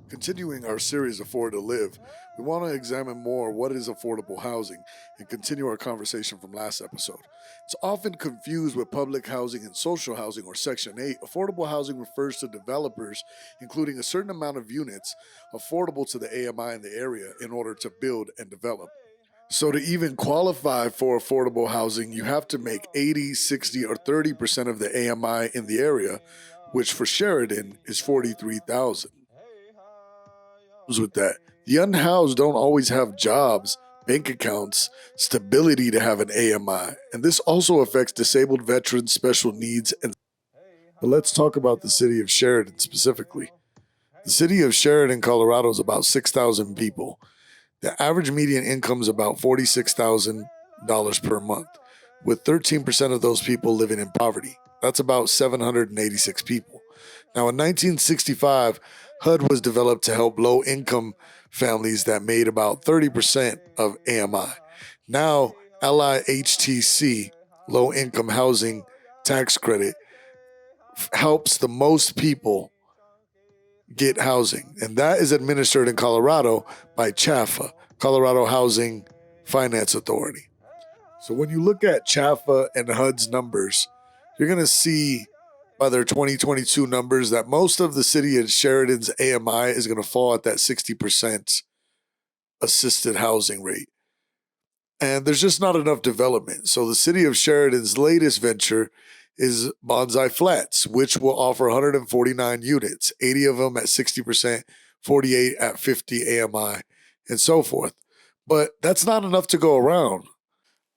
Continuing our series Afford to Live, we want to examine more what is affordable housing and continue our conversation from last episode. It's often confused with public housing and social housing or Section 8. Affordable housing refers to developers including a certain amount of units affordable to the AMI in the area in order to build and develop. So, to even qualify for affordable housing, you have to make 80, 60, or 30% of the AMI in the area, which for Sheridan is 43,000. With that, the unhoused don't always have jobs, bank accounts, stability to have an AMI, and this also affects disabled veterans, special needs, and. But let's talk about the city of Sheridan specifically. The city of Sheridan, Colorado, is about 6,000 people. The average median income is about $46,000 per month, with 13% of those people living in poverty. That's about 786 people. Now, in 1965, HUD was developed to help low-income families that made about 30% of AMI. Now, LIHTC, Low-Income Housing Tax Credit, helps the most people get housing, and that is administered in Colorado by CHAFA, Colorado Housing Finance Authority. So when you look at CHAFA and HUD's numbers, you're going to see by their 2022 numbers that most of the city of Sheridan's AMI is going to fall at that 60% assisted housing rate. And there's just not enough development. So the city of Sheridan's latest venture is Bonsai Flats, which will offer 149 units, 80 of them at 60%, 48 at 50 AMI, and so forth. But that's not enough to go around.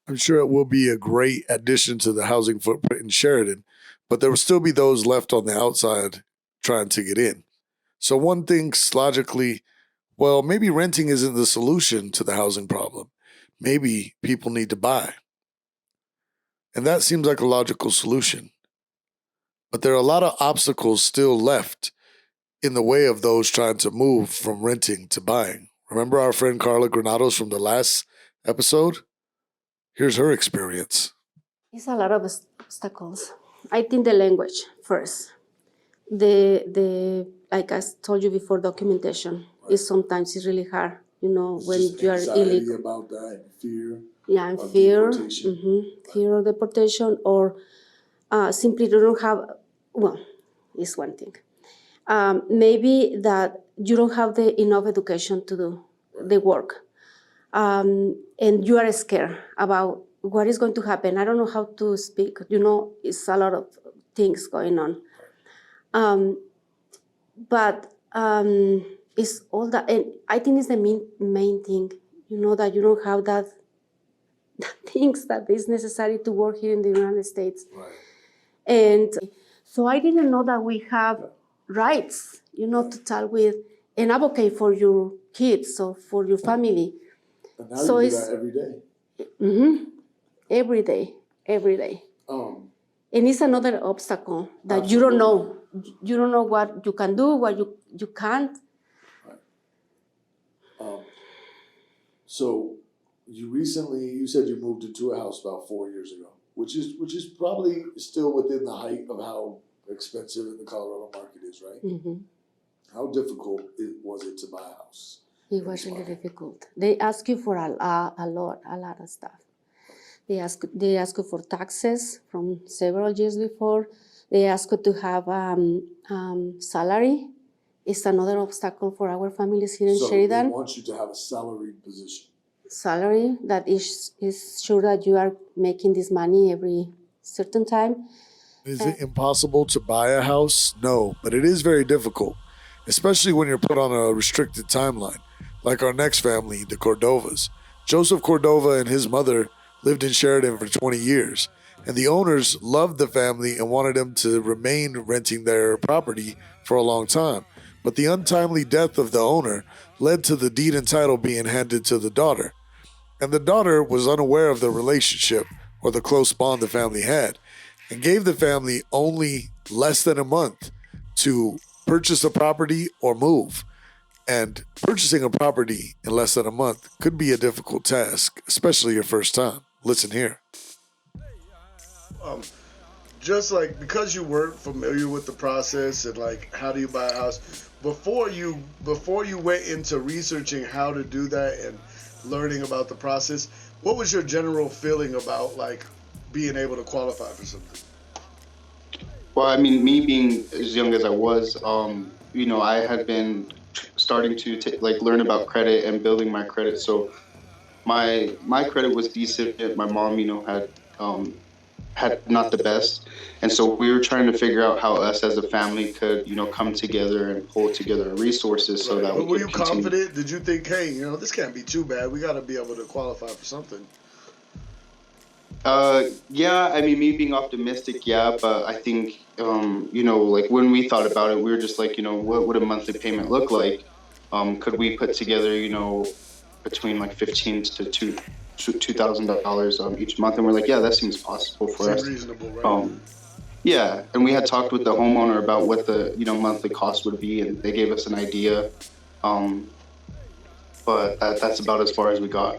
I'm sure it will be a great addition to the housing footprint in Sheridan, but there will still be those left on the outside trying to get in. So one thinks logically, well, maybe renting isn't the solution to the housing problem. Maybe people need to buy. And that seems like a logical solution. But there are a lot of obstacles still left in the way of those trying to move from renting to buying. Remember our friend Carla Granados from the last episode? Here's her experience. It's a lot of obstacles. I think the language first. The like I told you before, documentation is sometimes it's really hard. When you are illegal. About that, fear. Yeah, and fear. Fear of deportation, or simply don't have. Well, is one thing. Maybe that you don't have the enough education to do the work, and you are scared about what is going to happen. I don't know how to speak. It's a lot of things going on. But it's all that, and I think it's the main thing. That you don't have that things that is necessary to work here in the United States. Right. And so I didn't know that we have rights, to talk with and advocate for your kids or for your family. And now so you do that every day. Every day. And it's another obstacle that you don't know. You don't know what you can do, what you can't. Right. So you said you moved into a house about 4 years ago, which is probably still within the height of how expensive in the Colorado market is, right? Mm-hmm. How difficult was it to buy a house? It was really difficult. They ask you for a lot of stuff. They ask you for taxes from several years before. They ask you to have salary. It's another obstacle for our families here in Sheridan. They want you to have a salaried position. Salary that is sure that you are making this money every certain time. Is it impossible to buy a house? No, but it is very difficult, especially when you're put on a restricted timeline, like our next family, the Cordovas. Joseph Cordova and his mother lived in Sheridan for 20 years, and the owners loved the family and wanted them to remain renting their property for a long time. But the untimely death of the owner led to the deed and title being handed to the daughter. And the daughter was unaware of the relationship or the close bond the family had, and gave the family only less than a month to purchase a property or move. And purchasing a property in less than a month could be a difficult task, especially your first time. Listen here. just like because you weren't familiar with the process and like how do you buy a house before you went into researching how to do that and learning about the process, what was your general feeling about like being able to qualify for something? Well, I mean, me being as young as I was, I had been starting to like learn about credit and building my credit. So my credit was decent. My mom, had not the best, and so we were trying to figure out how us as a family could, come together and pull together resources so Right, that we but were could you continue. confident? Did you think, hey, this can't be too bad, we got to be able to qualify for something? Yeah, I mean, me being optimistic, yeah, but I think, like when we thought about it, we were just like, what would a monthly payment look like? Could we put together, between like 15 to $2,000 each month? And we're like, yeah, that seems possible for Seem us. reasonable, right? Um, yeah, and we had talked with the homeowner about what the, monthly cost would be, and they gave us an idea. Um, but that's about as far as we got.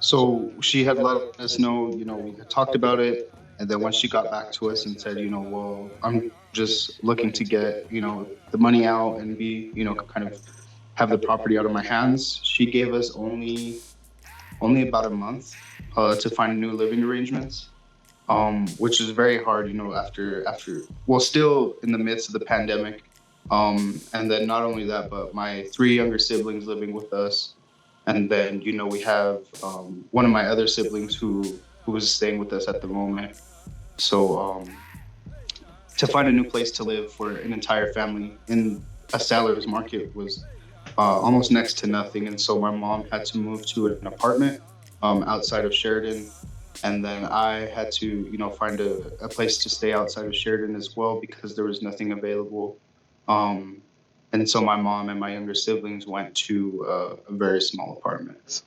So she had let us know, we had talked about it. And then once she got back to us and said, well, I'm just looking to get, the money out and be, kind of have the property out of my hands, she gave us only about a month to find new living arrangements, which is very hard, well, still in the midst of the pandemic. And then not only that, but my three younger siblings living with us, and then we have one of my other siblings who was staying with us at the moment. So to find a new place to live for an entire family in a seller's market was almost next to nothing. And so my mom had to move to an apartment outside of Sheridan. And then I had to, find a place to stay outside of Sheridan as well because there was nothing available. Um, and so my mom and my younger siblings went to a very small apartment.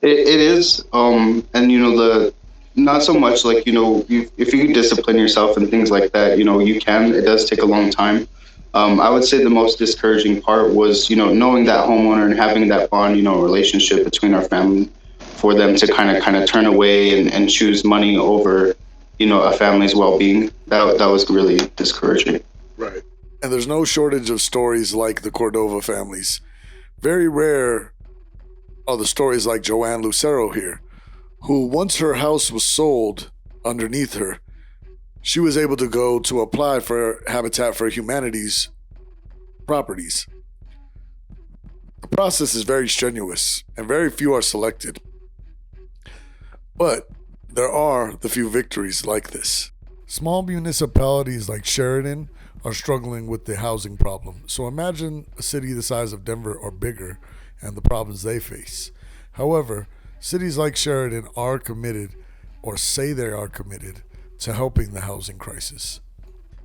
It is, and the not so much like if you discipline yourself and things like that, you can. It does take a long time. I would say the most discouraging part was knowing that homeowner and having that bond, relationship between our family, for them to kind of turn away and choose money over a family's well being. That was really discouraging. Right. And there's no shortage of stories like the Cordova families. Very rare are the stories like Joanne Lucero here, who once her house was sold underneath her, she was able to go to apply for Habitat for Humanity's properties. The process is very strenuous and very few are selected. But there are the few victories like this. Small municipalities like Sheridan are struggling with the housing problem. So imagine a city the size of Denver or bigger and the problems they face. However, cities like Sheridan are committed, or say they are committed, to helping the housing crisis.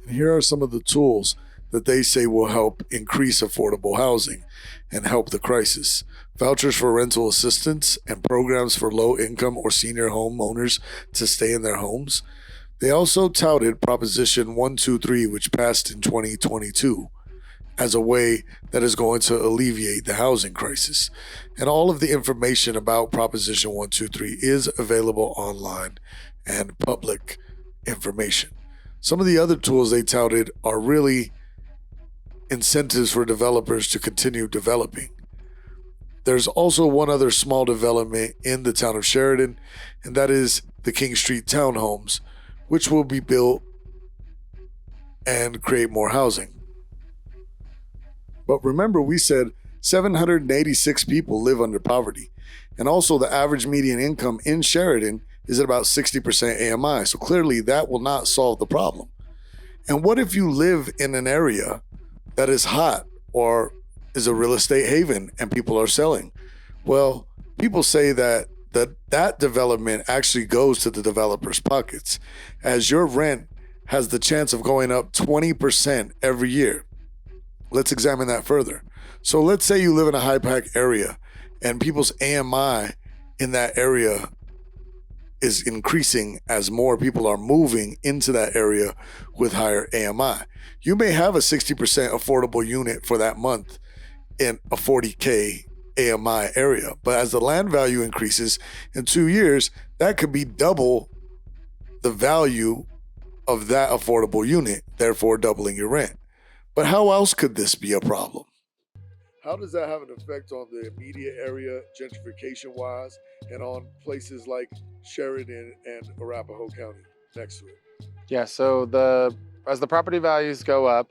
And here are some of the tools that they say will help increase affordable housing and help the crisis. Vouchers for rental assistance and programs for low income or senior homeowners to stay in their homes. They also touted Proposition 123, which passed in 2022, as a way that is going to alleviate the housing crisis. And all of the information about Proposition 123 is available online and public information. Some of the other tools they touted are really incentives for developers to continue developing. There's also one other small development in the town of Sheridan, and that is the King Street townhomes, which will be built and create more housing. But remember, we said 786 people live under poverty. And also, the average median income in Sheridan is at about 60% AMI. So clearly, that will not solve the problem. And what if you live in an area that is hot or is a real estate haven and people are selling? Well, people say that development actually goes to the developer's pockets, as your rent has the chance of going up 20% every year. Let's examine that further. So let's say you live in a high pack area and people's AMI in that area is increasing as more people are moving into that area with higher AMI. You may have a 60% affordable unit for that month in a 40K AMI area, but as the land value increases in 2 years, that could be double the value of that affordable unit, therefore doubling your rent. But how else could this be a problem? How does that have an effect on the immediate area, gentrification-wise, and on places like Sheridan and Arapahoe County next to it? Yeah, so as the property values go up,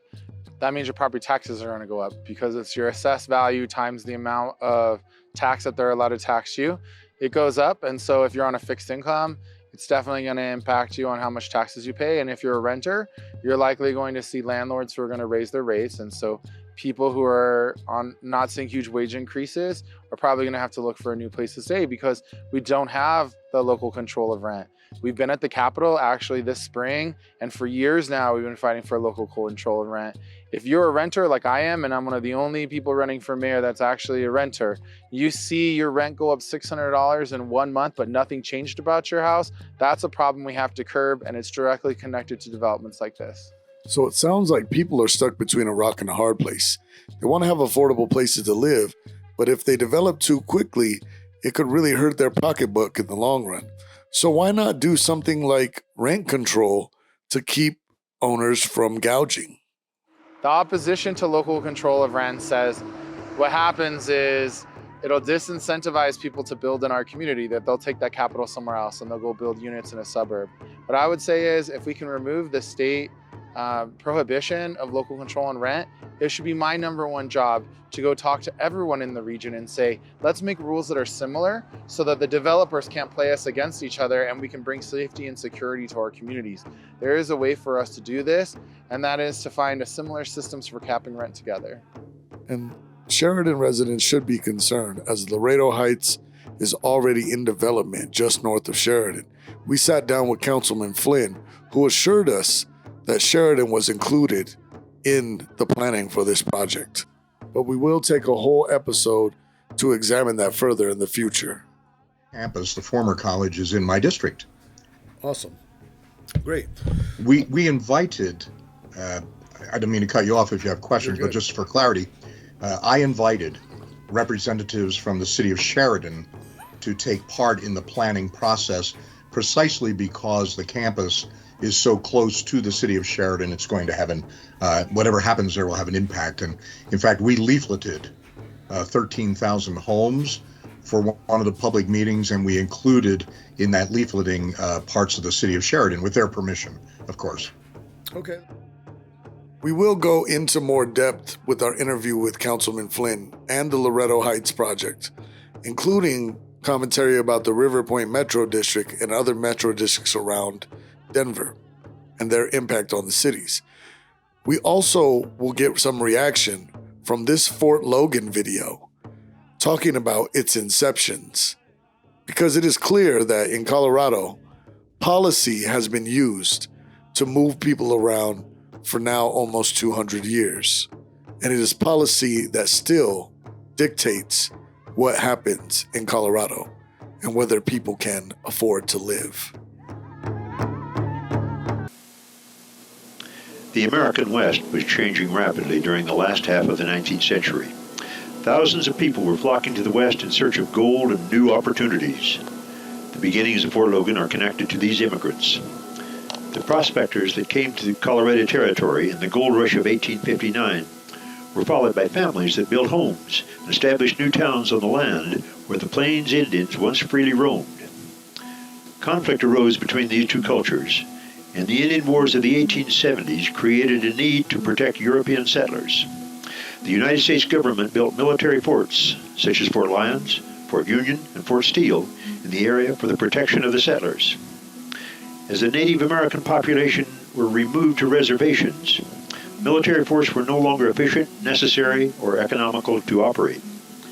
that means your property taxes are going to go up because it's your assessed value times the amount of tax that they're allowed to tax you. It goes up, and so if you're on a fixed income, it's definitely going to impact you on how much taxes you pay. And if you're a renter, you're likely going to see landlords who are going to raise their rates. And so people who are not seeing huge wage increases are probably going to have to look for a new place to stay because we don't have the local control of rent. We've been at the Capitol actually this spring, and for years now, we've been fighting for local control of rent. If you're a renter like I am, and I'm one of the only people running for mayor that's actually a renter, you see your rent go up $600 in 1 month, but nothing changed about your house, that's a problem we have to curb, and it's directly connected to developments like this. So it sounds like people are stuck between a rock and a hard place. They want to have affordable places to live, but if they develop too quickly, it could really hurt their pocketbook in the long run. So why not do something like rent control to keep owners from gouging? The opposition to local control of rent says what happens is it'll disincentivize people to build in our community, that they'll take that capital somewhere else and they'll go build units in a suburb. What I would say is if we can remove the state prohibition of local control on rent, it should be my number one job to go talk to everyone in the region and say, let's make rules that are similar so that the developers can't play us against each other and we can bring safety and security to our communities. There is a way for us to do this, and that is to find a similar systems for capping rent together. And Sheridan residents should be concerned as Laredo Heights is already in development just north of Sheridan. We sat down with Councilman Flynn, who assured us that Sheridan was included in the planning for this project. But we will take a whole episode to examine that further in the future. Campus, the former college, is in my district. Awesome. Great. We invited, I don't mean to cut you off if you have questions, but just for clarity, I invited representatives from the City of Sheridan to take part in the planning process precisely because the campus is so close to the City of Sheridan. It's going to have whatever happens there will have an impact. And in fact, we leafleted 13,000 homes for one of the public meetings, and we included in that leafleting parts of the City of Sheridan with their permission, of course. Okay. We will go into more depth with our interview with Councilman Flynn and the Laredo Heights project, including commentary about the River Point Metro District and other metro districts around Denver and their impact on the cities. We also will get some reaction from this Fort Logan video talking about its inceptions, because it is clear that in Colorado, policy has been used to move people around for now almost 200 years. And it is policy that still dictates what happens in Colorado and whether people can afford to live. The American West was changing rapidly during the last half of the 19th century. Thousands of people were flocking to the West in search of gold and new opportunities. The beginnings of Fort Logan are connected to these immigrants. The prospectors that came to the Colorado Territory in the gold rush of 1859 were followed by families that built homes and established new towns on the land where the Plains Indians once freely roamed. Conflict arose between these two cultures, and the Indian Wars of the 1870s created a need to protect European settlers. The United States government built military forts, such as Fort Lyons, Fort Union, and Fort Steele, in the area for the protection of the settlers. As the Native American population were removed to reservations, military forts were no longer efficient, necessary, or economical to operate.